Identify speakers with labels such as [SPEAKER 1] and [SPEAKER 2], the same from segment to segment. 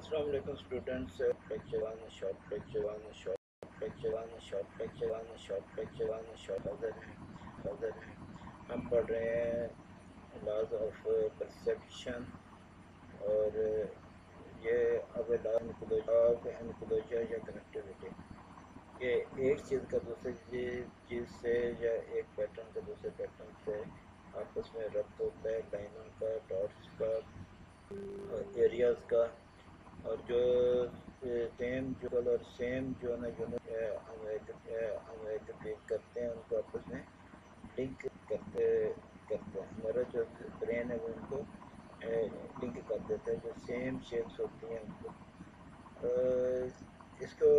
[SPEAKER 1] Assalamu alaikum students. Lecture one, short lecture one, short lecture one, short lecture one, short lecture one, short other हम पढ़ रहे हैं laws of perception और ये अब law of enclosure या connectivity ये एक चीज़ का दूसरी चीज़ से या एक पैटर्न का दूसरे पैटर्न से आपस में रब्त होता है, लाइनों का, डॉट्स का, एरियाज़ का, और जो सेम जुगल और सेम जो है ना यूनिट हम एग्रीगेट करते हैं, उनको आपस में लिंक करते हैं। हमारा जो ब्रेन है वो उनको लिंक कर देता है, जो सेम शेप्स होती हैं उनको। इसको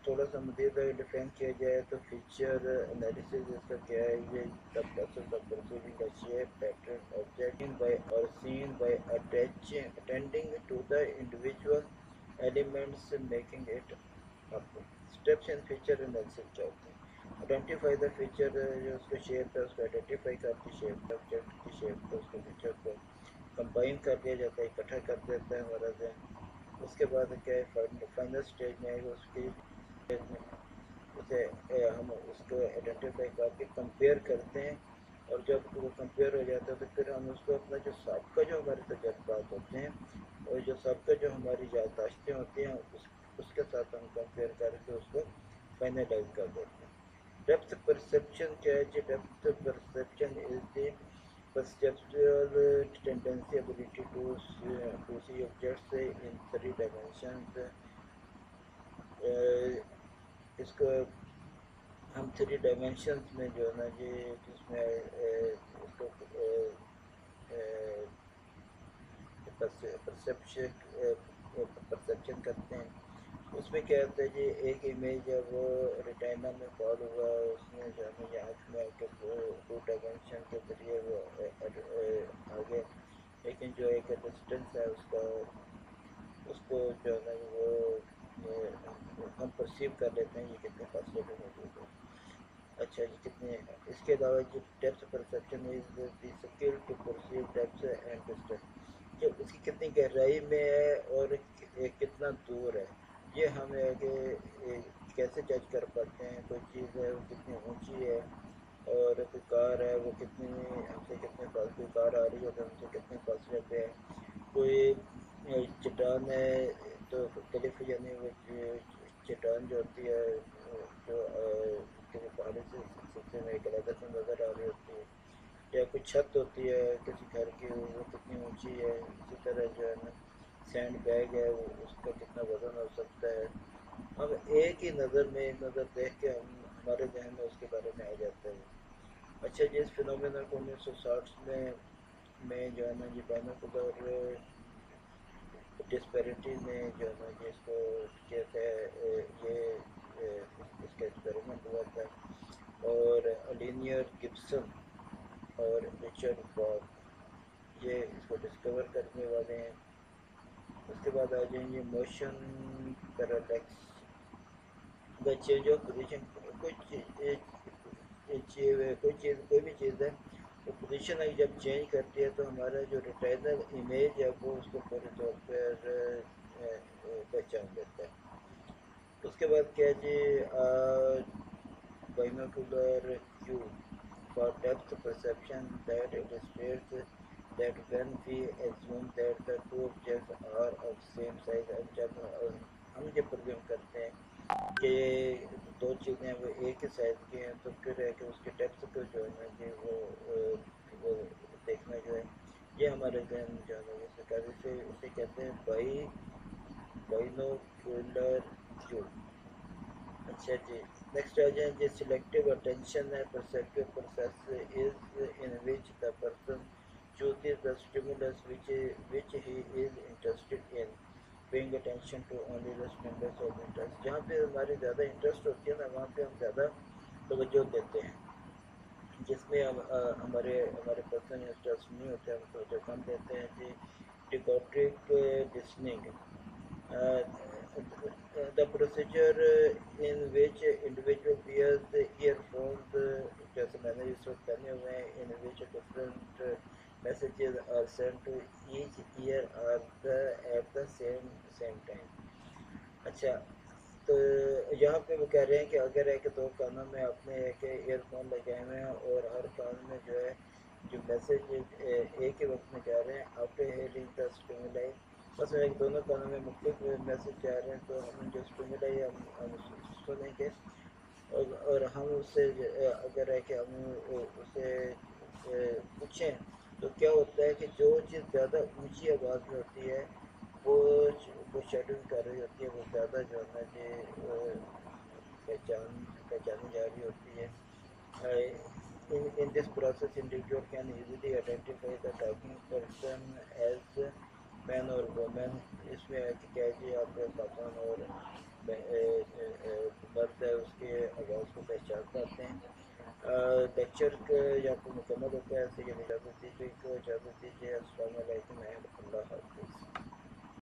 [SPEAKER 1] थोड़ा सा मज़ीद डिफाइन किया जाए तो फीचर एनालिसिस इसका क्या है, ये the process of perceiving the shape pattern object by or scene by attending to the individual elements making it up. Steps in feature analysis क्या होते हैं? आइडेंटिफाई द फीचर, जो उसका शेप है उसको आइडेंटिफाई करके शेप ऑब्जेक्ट की shape को उसके फीचर को कंबाइन कर दिया जाता है, इकट्ठा कर देता है हमारा जहन। उसके बाद क्या है, फाइनल स्टेज में आएगा उसकी उसे हम उसको आइडेंटिफाई करके कंपेयर करते हैं, और जब वो कंपेयर हो जाता है तो फिर हम उसको अपना जो सबका जो हमारे तजर्बात होते हैं और जो सबका जो हमारी याददाश्तें होती हैं उसके साथ हम कंपेयर करके उसको फाइनलाइज कर देते हैं। डेप्थ परसेप्शन क्या है जी? Depth perception is the perceptual tendency ability to see objects in three dimensions। इसको हम थ्री डायमेंशंस में जो है ना जी जिसमें इसको परसेप्शन करते हैं। उसमें क्या होता है जी, एक इमेज है वो रेटिना में फॉल हुआ, उसमें जो है ना आँख में आके टू डायमेंशन के जरिए वो आगे, लेकिन जो एक डिस्टेंस है उसको जो है ना वो हम परसीव कर लेते हैं ये कितने फासले पे मौजूद है। अच्छा जी, कितने। इसके अलावा जो depth perception is the skill to perceive depth and distance, जो उसकी कितनी गहराई में है और कितना दूर है, ये हम कैसे जज कर पाते हैं। कोई चीज़ है वो कितनी ऊंची है, और कोई कार है वो कितनी हमसे कितने फासले, कार आ रही है तो हमसे कितने फासले पे है। कोई चट्टान है तो मुख्तलिफ यानी वो चट्टान जो होती है जो किसी पहाड़ी से सिलसिले में एक अलग से नज़र आ रही होती है, या कोई छत होती है किसी घर की वो कितनी ऊंची है। इसी तरह जो है ना सैंड बैग है वो उसका कितना वज़न हो सकता है। हम एक ही नज़र में एक नज़र देख के हमारे जहन में उसके बारे में आ जाता है। अच्छा जी, इस फिनोमेना को 1960 में जो है ना जी बाइनोकुलर डिस्पैरिटी में जो है ना जिसको कहते हैं इसका एक्सपेरिमेंट हुआ था, और लीनियर गिब्सन और रिचर्ड बॉक ये इसको डिस्कवर करने वाले हैं। उसके बाद आ जाएंगे motion parallax, the change of position. कोई भी चीज़ है वो पोजीशन जब चेंज करती है तो हमारा जो रिटाइनल इमेज है वो उसको पूरे तौर पर पहचान देता है। उसके बाद क्या जी, binocular view for depth perception that illustrates that when we assume that the two objects are of same size, जब हम ये प्रोग्राम करते हैं कि दो चीज़ें वो एक ही साइज़ की हैं तो फिर है कि उसके डेप्थ को जो है ना कि वो देखना जो है ये हमारे जहन जो है ना इसे कहते हैं बाइनोकुलर व्यू। अच्छा जी, नेक्स्ट आ जाए जी, सिलेक्टिव अटेंशन है perceptive process is in which the person chooses the stimulus which he is interested in, paying attention to only the stimulus of interest। जहाँ पे हमारी ज़्यादा इंटरेस्ट होती है ना वहाँ पे हम ज़्यादा तवज्जो देते हैं, जिसमें हम हमारे हमारे पर्सन इंटरेस्ट नहीं होते हम तवज्जो कम देते हैं जी। डिकोट्रिक listening, the procedure in which individual wears the earphones, जैसे मैंने इस वक्त पहने हुए हैं, in which different messages are sent to each ear at the same time. اچھا تو یہاں پہ وہ کہہ رہے ہیں کہ اگر ہے کہ دو کانوں میں اپنے ایک ایئر فون لگائے ہوئے ہیں اور ہر کان میں جو ہے جو میسیج ایک ہی وقت میں جا رہے ہیں آفٹر ہیئرنگ دا اسٹیمولائی، بس ایک دونوں کانوں میں مختلف میسیج جا رہے ہیں تو ہم جو اسٹیمولائی ہم سنیں گے اور ہم اس سے اگر ہے کہ ہم اسے پوچھیں تو کیا ہوتا ہے کہ جو چیز زیادہ اونچی آواز میں ہوتی ہے وہ شیڈول کر رہی ہوتی ہے، وہ زیادہ جو ہے نا کہ پہچانی جا رہی ہوتی ہے. In this process, individual can easily identify the talking person as man or woman. اس میں ہے کہ کیا جی آپ خاتون اور مرد ہے اس کے آواز کو پہچان پاتے ہیں. لیکچر یہاں پہ مکمل ہوتا ہے، ایسے یہ اجازت دیجیے. السلام علیکم و اللہ حافظ.